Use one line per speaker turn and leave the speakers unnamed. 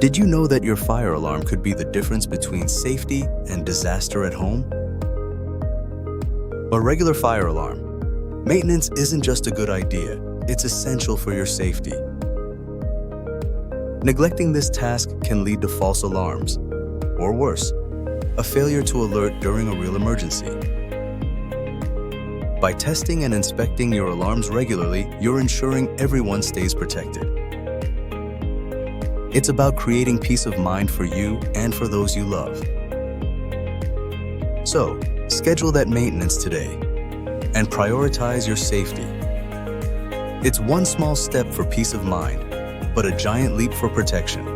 Did you know that your fire alarm could be the difference between safety and disaster at home? A regular fire alarm. Maintenance isn't just a good idea, it's essential for your safety. Neglecting this task can lead to false alarms, or worse, a failure to alert during a real emergency. By testing and inspecting your alarms regularly, you're ensuring everyone stays protected. It's about creating peace of mind for you and for those you love. So, schedule that maintenance today and prioritize your safety. It's one small step for peace of mind, but a giant leap for protection.